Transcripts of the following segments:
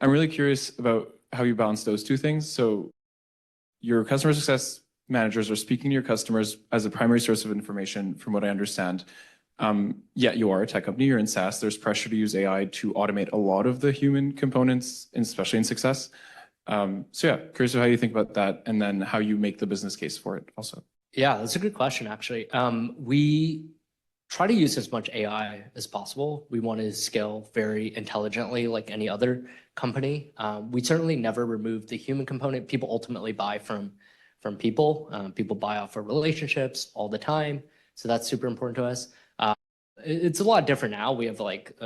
I'm really curious about how you balance those two things. So your customer success managers are speaking to your customers as a primary source of information, from what I understand. Yet you are a tech company, you're in SaaS. There's pressure to use AI to automate a lot of the human components, especially in success. So yeah, curious of how you think about that, and then how you make the business case for it also. Yeah, that's a good question, actually. We try to use as much AI as possible. We want to scale very intelligently like any other company. We certainly never remove the human component. People ultimately buy from people. People buy off of relationships all the time. So that's super important to us. It's a lot different now. We have like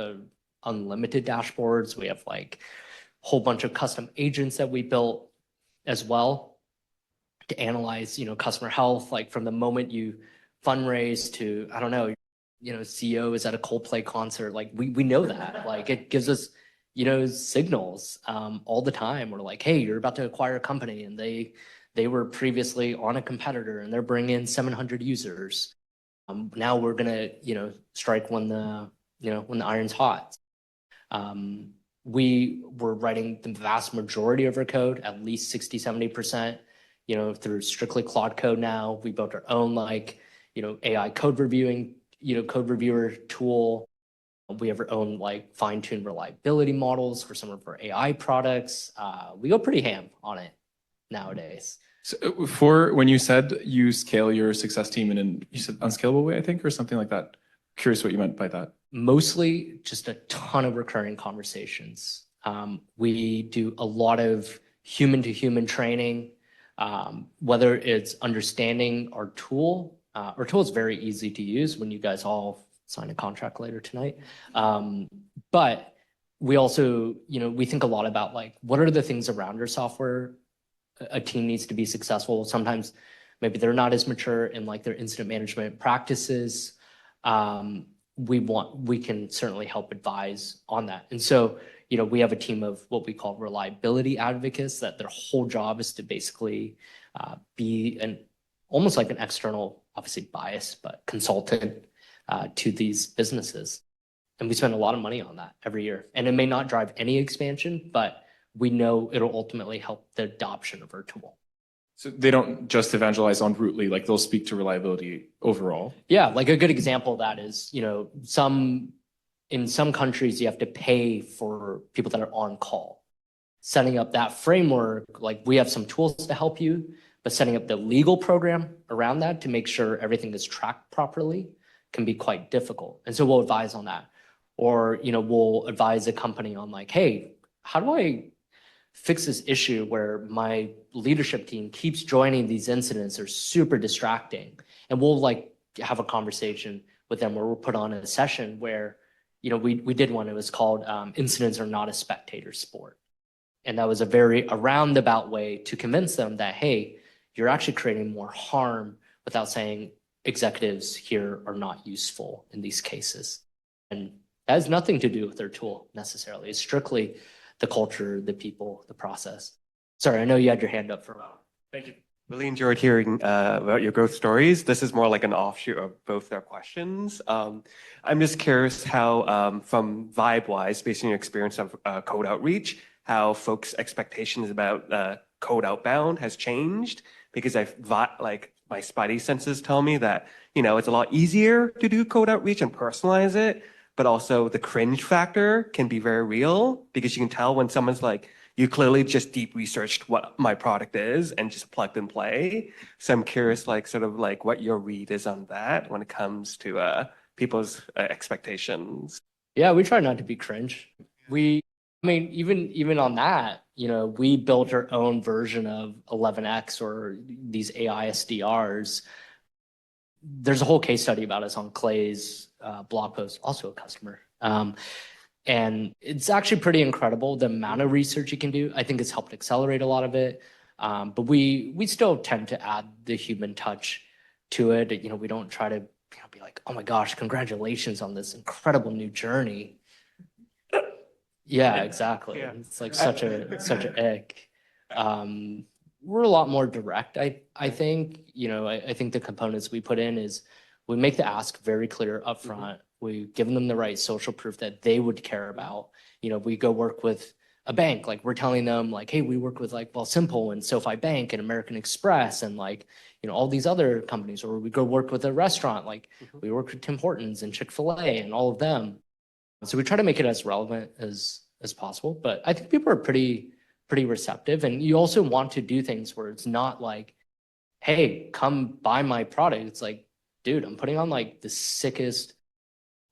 unlimited dashboards. We have like a whole bunch of custom agents that we built as well to analyze, customer health, like from the moment you fundraise to, I don't know, CEO is at a Coldplay concert. Like we know that, like it gives us, signals all the time. We're like, hey, you're about to acquire a company and they were previously on a competitor and they're bringing in 700 users. Now we're gonna, strike when the iron's hot. We were writing the vast majority of our code, at least 60-70%, through strictly Claude Code. Now we built our own AI code reviewing, code reviewer tool. We have our own fine-tuned reliability models for some of our AI products. We go pretty ham on it nowadays. So when you said you scale your success team in you said unscalable way, I think, or something like that. Curious what you meant by that. Mostly just a ton of recurring conversations. We do a lot of human-to-human training, whether it's understanding our tool. Our tool is very easy to use when you guys all sign a contract later tonight. But we also, we think a lot about what are the things around our software a team needs to be successful. Sometimes maybe they're not as mature in their incident management practices. We can certainly help advise on that. And so, we have a team of what we call reliability advocates that their whole job is to basically be almost like an external, obviously biased, but consultant to these businesses. And we spend a lot of money on that every year. And it may not drive any expansion, but we know it'll ultimately help the adoption of our tool. So they don't just evangelize on Rootly, they'll speak to reliability overall. Yeah, a good example of that is, in some countries, you have to pay for people that are on call. Setting up that framework, we have some tools to help you, but setting up the legal program around that to make sure everything is tracked properly can be quite difficult. And so we'll advise on that. Or, we'll advise a company on hey, how do I fix this issue where my leadership team keeps joining these incidents? They're super distracting. And we'll have a conversation with them where we'll put on a session where, we did one, it was called Incidents Are Not a Spectator Sport. And that was a very roundabout way to convince them that, hey, you're actually creating more harm without saying executives here are not useful in these cases. And that has nothing to do with their tool necessarily. It's strictly the culture, the people, the process. Sorry, I know you had your hand up for a while. Thank you. Really enjoyed hearing about your growth stories. This is more like an offshoot of both their questions. I'm just curious how, from vibe-wise, based on your experience of code outreach, how folks' expectations about code outbound has changed. Because my spidey senses tell me that, it's a lot easier to do code outreach and personalize it, but also the cringe factor can be very real because you can tell when someone's you clearly just deep researched what my product is and just plugged and play. So I'm curious, what your read is on that when it comes to people's expectations. Yeah, we try not to be cringe. Even on that, we built our own version of 11x or these AI SDRs. There's a whole case study about us on Clay's blog post, also a customer. And it's actually pretty incredible the amount of research you can do. I think it's helped accelerate a lot of it. But we still tend to add the human touch to it. We don't try to be like, oh my gosh, congratulations on this incredible new journey. Yeah, exactly. Yeah. It's such an ick. We're a lot more direct, I think. I think the components we put in is we make the ask very clear upfront. We give them the right social proof that they would care about. We go work with a bank, like we're telling them like, hey, we work with like Simple and SoFi Bank and American Express and like, all these other companies, or we go work with a restaurant, like we work with Tim Hortons and Chick-fil-A and all of them. So we try to make it as relevant as possible, but I think people are pretty receptive. And you also want to do things where it's not like, hey, come buy my product. It's like, dude, I'm putting on like the sickest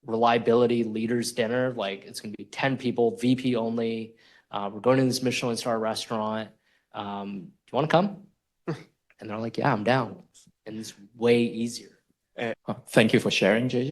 reliability leaders dinner. Like it's going to be 10 people, VP only. We're going to this Michelin star restaurant. Do you want to come? And they're like, yeah, I'm down. And it's way easier. Thank you for sharing, JJ.